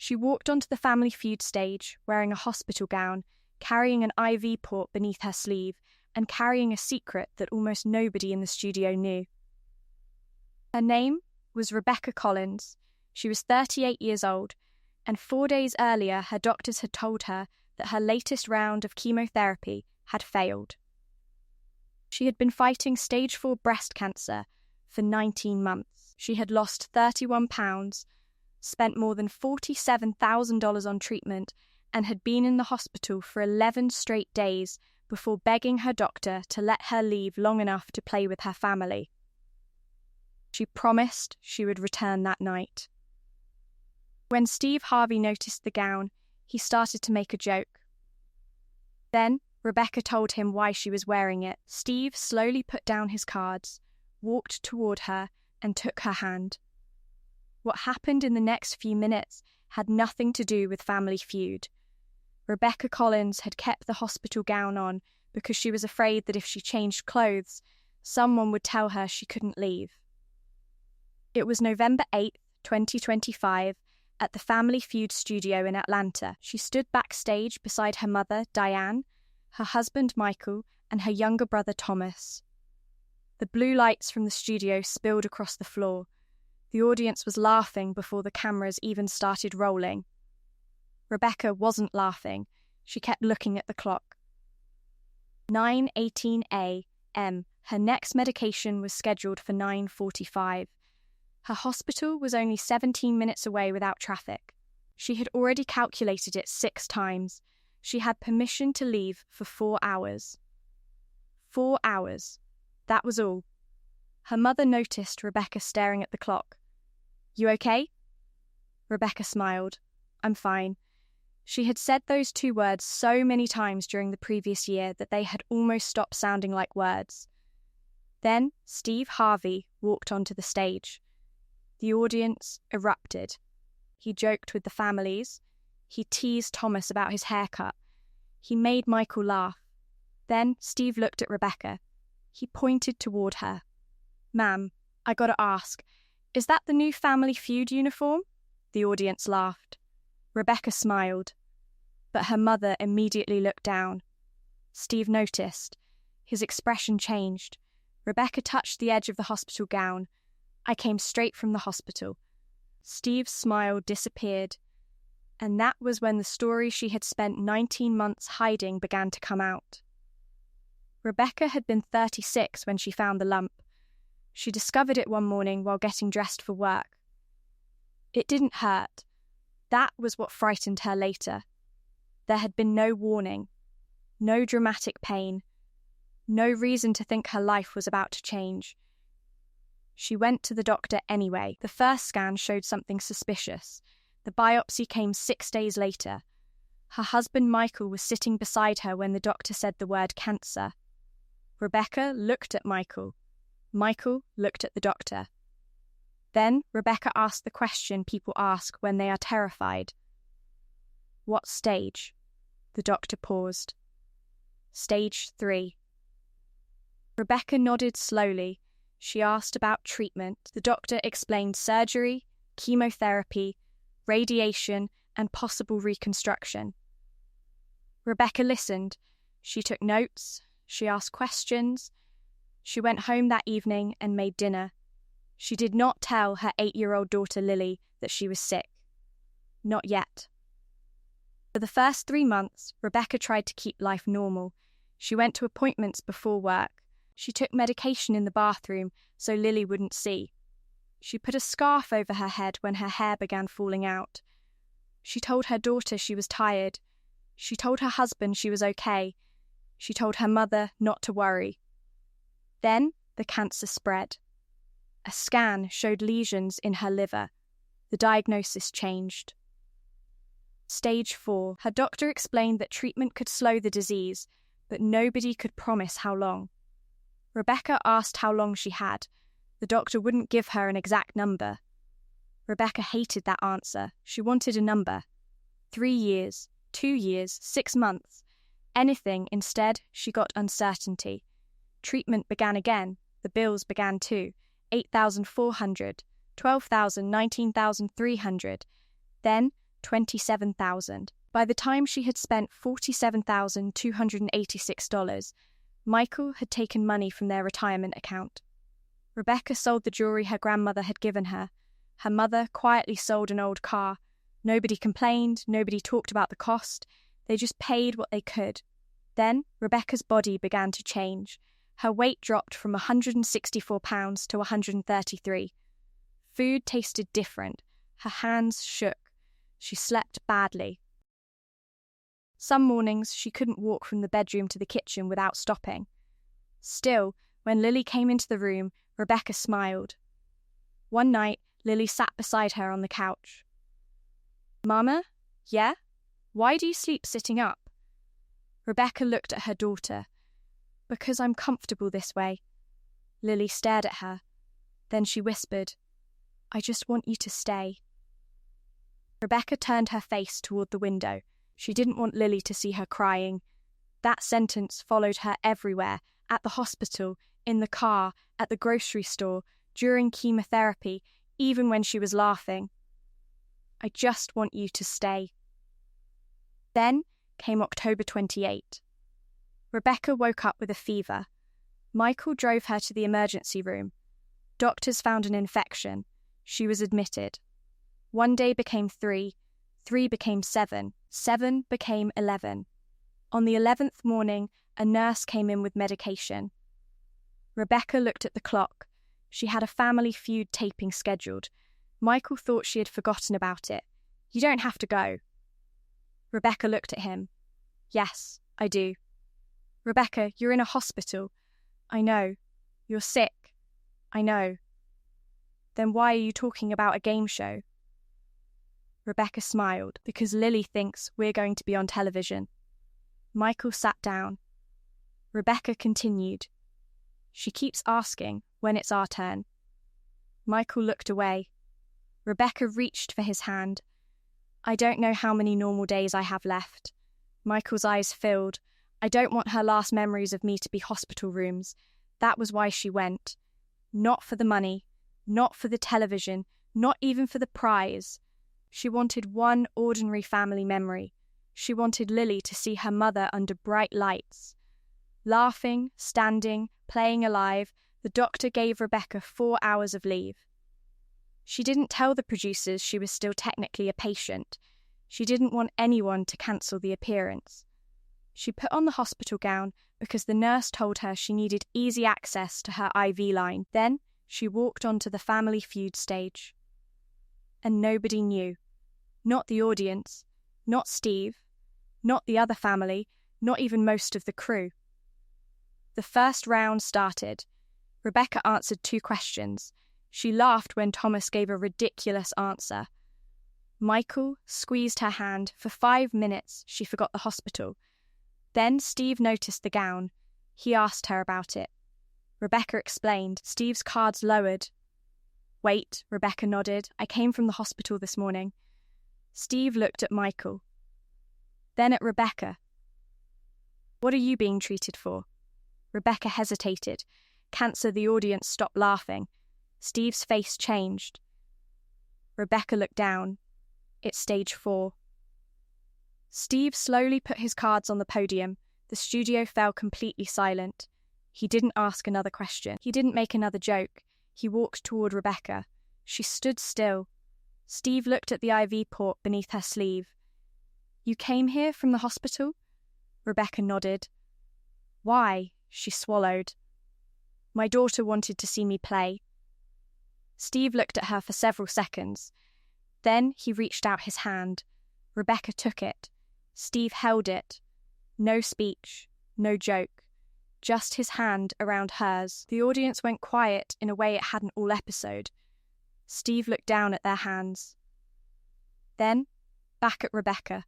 She walked onto the Family Feud stage, wearing a hospital gown, carrying an IV port beneath her sleeve, and carrying a secret that almost nobody in the studio knew. Her name was Rebecca Collins. She was 38 years old, and 4 days earlier her doctors had told her that her latest round of chemotherapy had failed. She had been fighting stage 4 breast cancer for 19 months. She had lost 31 pounds, spent more than $47,000 on treatment, and had been in the hospital for 11 straight days before begging her doctor to let her leave long enough to play with her family. She promised she would return that night. When Steve Harvey noticed the gown, he started to make a joke. Then Rebecca told him why she was wearing it. Steve slowly put down his cards, walked toward her, and took her hand. What happened in the next few minutes had nothing to do with Family Feud. Rebecca Collins had kept the hospital gown on because she was afraid that if she changed clothes, someone would tell her she couldn't leave. It was November 8th, 2025, at the Family Feud studio in Atlanta. She stood backstage beside her mother, Diane, her husband, Michael, and her younger brother, Thomas. The blue lights from the studio spilled across the floor. The audience was laughing before the cameras even started rolling. Rebecca wasn't laughing. She kept looking at the clock. 9:18 a.m. Her next medication was scheduled for 9:45. Her hospital was only 17 minutes away without traffic. She had already calculated it 6 times. She had permission to leave for 4 hours. 4 hours. That was all. Her mother noticed Rebecca staring at the clock. "You okay?" Rebecca smiled. "I'm fine." She had said those 2 words so many times during the previous year that they had almost stopped sounding like words. Then Steve Harvey walked onto the stage. The audience erupted. He joked with the families. He teased Thomas about his haircut. He made Michael laugh. Then Steve looked at Rebecca. He pointed toward her. "Ma'am, I gotta ask, is that the new Family Feud uniform?" The audience laughed. Rebecca smiled, but her mother immediately looked down. Steve noticed. His expression changed. Rebecca touched the edge of the hospital gown. "I came straight from the hospital." Steve's smile disappeared, and that was when the story she had spent 19 months hiding began to come out. Rebecca had been 36 when she found the lump. She discovered it one morning while getting dressed for work. It didn't hurt. That was what frightened her later. There had been no warning, no dramatic pain, no reason to think her life was about to change. She went to the doctor anyway. The first scan showed something suspicious. The biopsy came 6 days later. Her husband Michael was sitting beside her when the doctor said the word cancer. Rebecca looked at Michael. Michael looked at the doctor. Then Rebecca asked the question people ask when they are terrified. "What stage?" The doctor paused. "Stage 3. Rebecca nodded slowly. She asked about treatment. The doctor explained surgery, chemotherapy, radiation, and possible reconstruction. Rebecca listened. She took notes. She asked questions. She went home that evening and made dinner. She did not tell her 8-year-old daughter Lily that she was sick. Not yet. For the first 3 months, Rebecca tried to keep life normal. She went to appointments before work. She took medication in the bathroom so Lily wouldn't see. She put a scarf over her head when her hair began falling out. She told her daughter she was tired. She told her husband she was okay. She told her mother not to worry. Then the cancer spread. A scan showed lesions in her liver. The diagnosis changed. Stage 4. Her doctor explained that treatment could slow the disease, but nobody could promise how long. Rebecca asked how long she had. The doctor wouldn't give her an exact number. Rebecca hated that answer. She wanted a number. 3 years, 2 years, 6 months. Anything. Instead, she got uncertainty. Treatment began again. The bills began too. $8,400, $12,000, $19,300. Then $27,000. By the time she had spent $47,286, Michael had taken money from their retirement account. Rebecca sold the jewelry her grandmother had given her. Her mother quietly sold an old car. Nobody complained, nobody talked about the cost. They just paid what they could. Then Rebecca's body began to change. Her weight dropped from 164 pounds to 133. Food tasted different. Her hands shook. She slept badly. Some mornings she couldn't walk from the bedroom to the kitchen without stopping. Still, when Lily came into the room, Rebecca smiled. One night, Lily sat beside her on the couch. "Mama? Yeah? Why do you sleep sitting up?" Rebecca looked at her daughter. "Because I'm comfortable this way." Lily stared at her. Then she whispered, "I just want you to stay." Rebecca turned her face toward the window. She didn't want Lily to see her crying. That sentence followed her everywhere, at the hospital, in the car, at the grocery store, during chemotherapy, even when she was laughing. "I just want you to stay." Then came October 28. Rebecca woke up with a fever. Michael drove her to the emergency room. Doctors found an infection. She was admitted. 1 day became 3, 3 became 7, 7 became 11. On the 11th morning, a nurse came in with medication. Rebecca looked at the clock. She had a Family Feud taping scheduled. Michael thought she had forgotten about it. "You don't have to go." Rebecca looked at him. "Yes, I do." "Rebecca, you're in a hospital." "I know." "You're sick." "I know." "Then why are you talking about a game show?" Rebecca smiled, "Because Lily thinks we're going to be on television." Michael sat down. Rebecca continued. "She keeps asking when it's our turn." Michael looked away. Rebecca reached for his hand. "I don't know how many normal days I have left." Michael's eyes filled. "I don't want her last memories of me to be hospital rooms. That was why she went. Not for the money, not for the television, not even for the prize. She wanted one ordinary family memory. She wanted Lily to see her mother under bright lights. Laughing, standing, playing alive, the doctor gave Rebecca 4 hours of leave. She didn't tell the producers she was still technically a patient. She didn't want anyone to cancel the appearance. She put on the hospital gown because the nurse told her she needed easy access to her IV line. Then she walked onto the Family Feud stage. And nobody knew. Not the audience, not Steve, not the other family, not even most of the crew. The first round started. Rebecca answered 2 questions. She laughed when Thomas gave a ridiculous answer. Michael squeezed her hand. For 5 minutes, she forgot the hospital. Then Steve noticed the gown. He asked her about it. Rebecca explained. Steve's cards lowered. "Wait," Rebecca nodded. "I came from the hospital this morning." Steve looked at Michael. Then at Rebecca. "What are you being treated for?" Rebecca hesitated. Cancer. The audience stopped laughing. Steve's face changed. Rebecca looked down. It's stage 4. Steve slowly put his cards on the podium. The studio fell completely silent. He didn't ask another question. He didn't make another joke. He walked toward Rebecca. She stood still. Steve looked at the IV port beneath her sleeve. "You came here from the hospital?" Rebecca nodded. "Why?" She swallowed. "My daughter wanted to see me play." Steve looked at her for several seconds. Then he reached out his hand. Rebecca took it. Steve held it. No speech, no joke. Just his hand around hers. The audience went quiet in a way it hadn't all episode. Steve looked down at their hands. Then, back at Rebecca.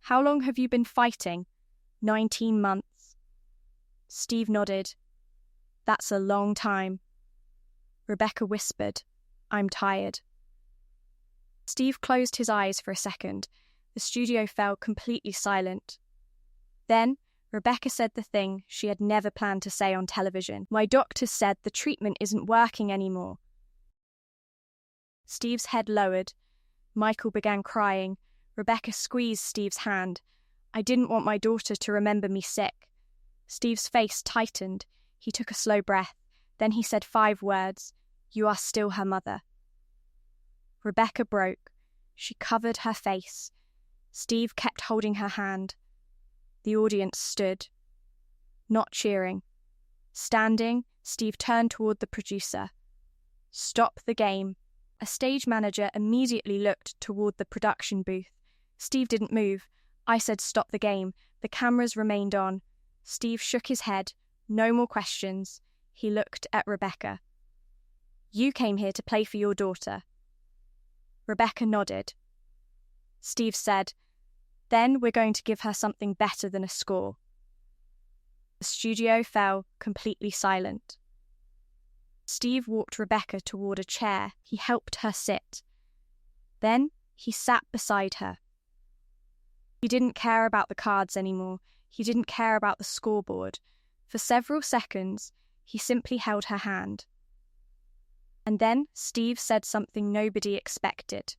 "How long have you been fighting?" 19 months. Steve nodded. "That's a long time." Rebecca whispered, "I'm tired." Steve closed his eyes for a second. The studio fell completely silent. Then, Rebecca said the thing she had never planned to say on television. "My doctor said the treatment isn't working anymore." Steve's head lowered. Michael began crying. Rebecca squeezed Steve's hand. "I didn't want my daughter to remember me sick." Steve's face tightened. He took a slow breath. Then he said 5 words. "You are still her mother." Rebecca broke. She covered her face. Steve kept holding her hand. The audience stood, not cheering. Standing, Steve turned toward the producer. "Stop the game." A stage manager immediately looked toward the production booth. Steve didn't move. I said stop the game. The cameras remained on. Steve shook his head. No more questions. He looked at Rebecca. "You came here to play for your daughter." Rebecca nodded. Steve said, "Then we're going to give her something better than a score." The studio fell completely silent. Steve walked Rebecca toward a chair. He helped her sit. Then he sat beside her. He didn't care about the cards anymore. He didn't care about the scoreboard. For several seconds, he simply held her hand. And then Steve said something nobody expected.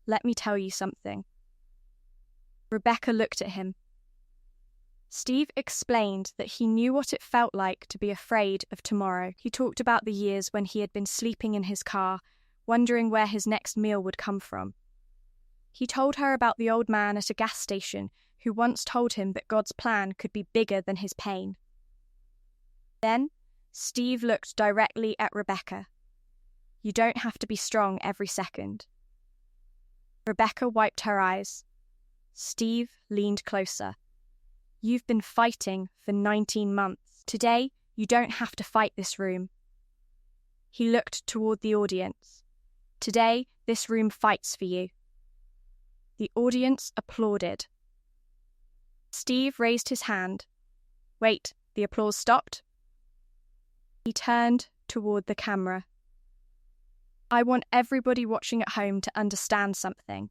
"Let me tell you something." Rebecca looked at him. Steve explained that he knew what it felt like to be afraid of tomorrow. He talked about the years when he had been sleeping in his car, wondering where his next meal would come from. He told her about the old man at a gas station who once told him that God's plan could be bigger than his pain. Then, Steve looked directly at Rebecca. "You don't have to be strong every second." Rebecca wiped her eyes. Steve leaned closer. "You've been fighting for 19 months. Today, you don't have to fight this room." He looked toward the audience. "Today, this room fights for you." The audience applauded. Steve raised his hand. "Wait, the applause stopped?" He turned toward the camera. "I want everybody watching at home to understand something."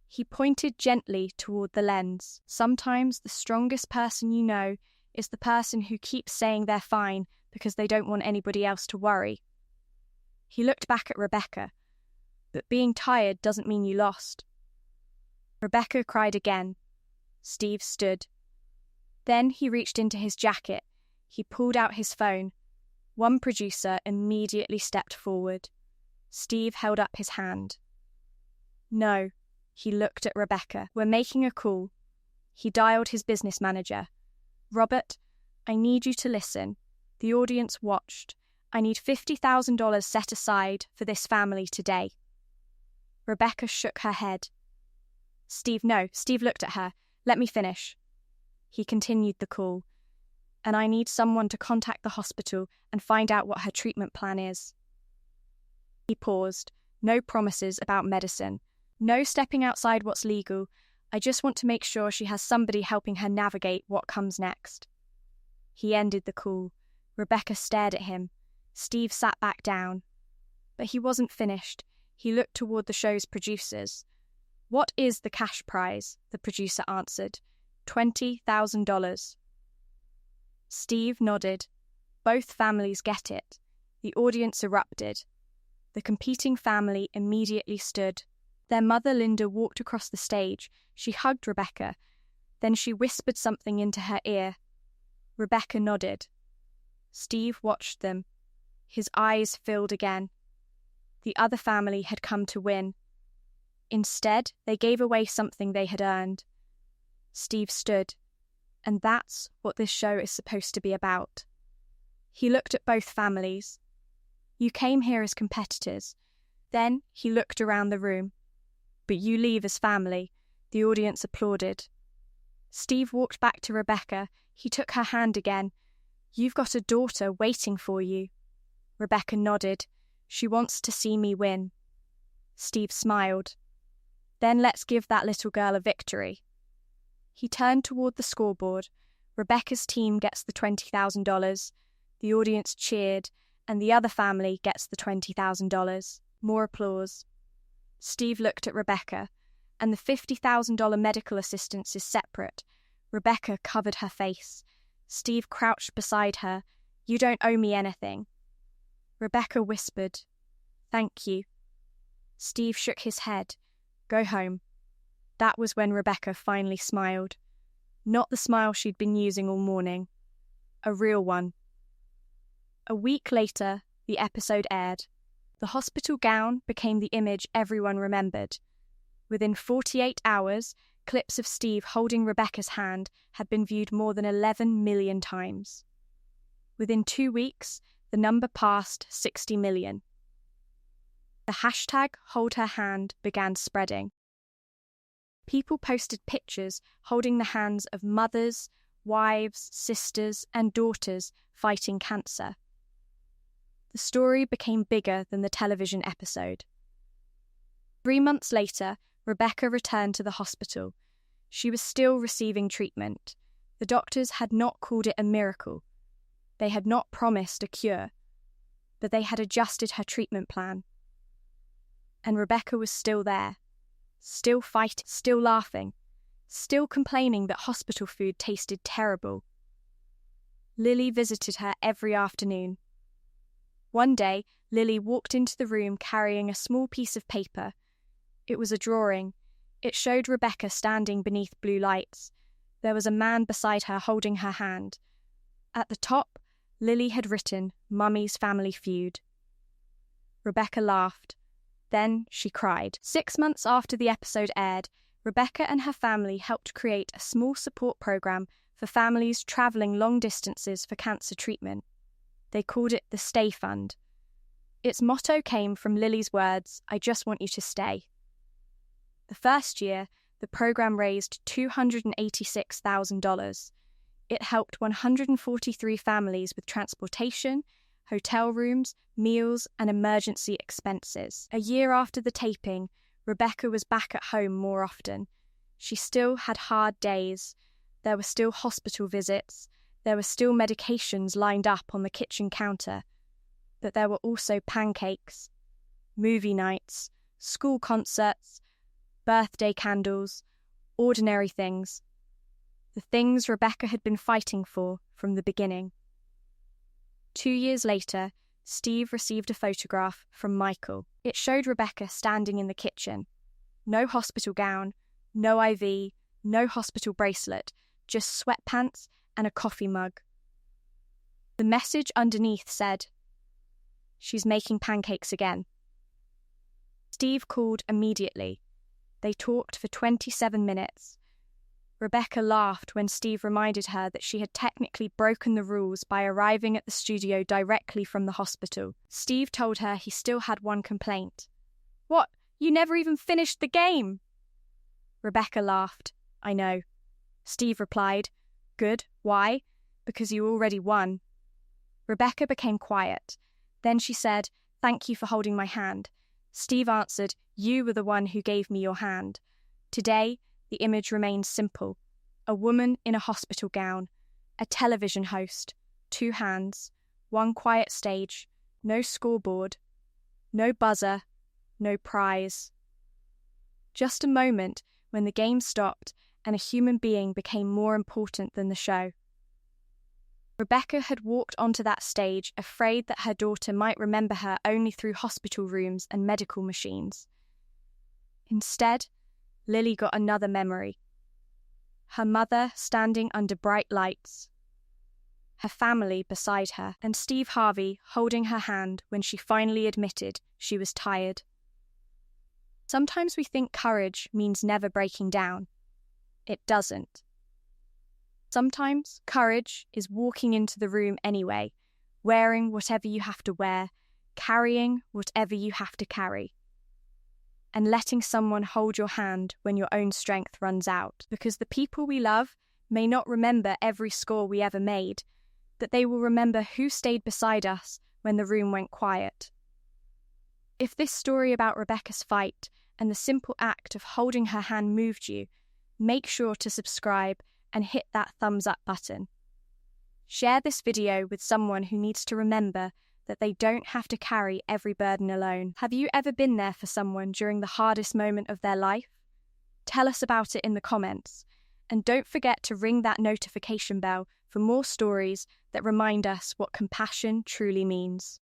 He pointed gently toward the lens. Sometimes the strongest person you know is the person who keeps saying they're fine because they don't want anybody else to worry. He looked back at Rebecca. "But being tired doesn't mean you lost." Rebecca cried again. Steve stood. Then he reached into his jacket. He pulled out his phone. One producer immediately stepped forward. Steve held up his hand. "No." He looked at Rebecca. "We're making a call." He dialed his business manager. "Robert, I need you to listen." The audience watched. "I need $50,000 set aside for this family today." Rebecca shook her head. "Steve, no." Steve looked at her. "Let me finish." He continued the call. "And I need someone to contact the hospital and find out what her treatment plan is." He paused. "No promises about medicine. No stepping outside what's legal. I just want to make sure she has somebody helping her navigate what comes next." He ended the call. Rebecca stared at him. Steve sat back down. But he wasn't finished. He looked toward the show's producers. "What is the cash prize?" the producer answered. $20,000. Steve nodded. "Both families get it." The audience erupted. The competing family immediately stood. Their mother, Linda, walked across the stage. She hugged Rebecca. Then she whispered something into her ear. Rebecca nodded. Steve watched them. His eyes filled again. The other family had come to win. Instead, they gave away something they had earned. Steve stood. And that's what this show is supposed to be about. He looked at both families. "You came here as competitors." Then he looked around the room. "But you leave as family." The audience applauded. Steve walked back to Rebecca. He took her hand again. "You've got a daughter waiting for you." Rebecca nodded. "She wants to see me win." Steve smiled. "Then let's give that little girl a victory." He turned toward the scoreboard. Rebecca's team gets the $20,000. The audience cheered, and the other family gets the $20,000. More applause. Steve looked at Rebecca, and the $50,000 medical assistance is separate. Rebecca covered her face. Steve crouched beside her. "You don't owe me anything." Rebecca whispered, "Thank you." Steve shook his head. Go home." That was when Rebecca finally smiled. Not the smile she'd been using all morning. A real one. A week later, the episode aired. The hospital gown became the image everyone remembered. Within 48 hours, clips of Steve holding Rebecca's hand had been viewed more than 11 million times. Within 2 weeks, the number passed 60 million. The hashtag Hold Her Hand began spreading. People posted pictures holding the hands of mothers, wives, sisters, and daughters fighting cancer. The story became bigger than the television episode. 3 months later, Rebecca returned to the hospital. She was still receiving treatment. The doctors had not called it a miracle. They had not promised a cure, but they had adjusted her treatment plan. And Rebecca was still there, still fighting, still laughing, still complaining that hospital food tasted terrible. Lily visited her every afternoon. One day, Lily walked into the room carrying a small piece of paper. It was a drawing. It showed Rebecca standing beneath blue lights. There was a man beside her holding her hand. At the top, Lily had written, "Mummy's Family Feud." Rebecca laughed. Then she cried. 6 months after the episode aired, Rebecca and her family helped create a small support program for families traveling long distances for cancer treatment. They called it the Stay Fund. Its motto came from Lily's words, "I just want you to stay." The first year, the program raised $286,000. It helped 143 families with transportation, hotel rooms, meals, and emergency expenses. A year after the taping, Rebecca was back at home more often. She still had hard days. There were still hospital visits. There were still medications lined up on the kitchen counter. But there were also pancakes, movie nights, school concerts, birthday candles, ordinary things. The things Rebecca had been fighting for from the beginning. 2 years later, Steve received a photograph from Michael. It showed Rebecca standing in the kitchen. No hospital gown, no IV, no hospital bracelet, just sweatpants and a coffee mug. The message underneath said, "She's making pancakes again." Steve called immediately. They talked for 27 minutes. Rebecca laughed when Steve reminded her that she had technically broken the rules by arriving at the studio directly from the hospital. Steve told her he still had one complaint. "What? You never even finished the game!" Rebecca laughed. "I know." Steve replied, "Good. Why? Because you already won." Rebecca became quiet. Then she said, "Thank you for holding my hand." Steve answered, "You were the one who gave me your hand." Today, the image remains simple. A woman in a hospital gown, a television host, 2 hands, 1 quiet stage, no scoreboard, no buzzer, no prize. Just a moment when the game stopped and a human being became more important than the show. Rebecca had walked onto that stage afraid that her daughter might remember her only through hospital rooms and medical machines. Instead, Lily got another memory. Her mother standing under bright lights, her family beside her, and Steve Harvey holding her hand when she finally admitted she was tired. Sometimes we think courage means never breaking down. It doesn't. Sometimes courage is walking into the room anyway, wearing whatever you have to wear, carrying whatever you have to carry, and letting someone hold your hand when your own strength runs out. Because the people we love may not remember every score we ever made, but they will remember who stayed beside us when the room went quiet. If this story about Rebecca's fight and the simple act of holding her hand moved you, make sure to subscribe and hit that thumbs up button. Share this video with someone who needs to remember that they don't have to carry every burden alone. Have you ever been there for someone during the hardest moment of their life? Tell us about it in the comments. And don't forget to ring that notification bell for more stories that remind us what compassion truly means.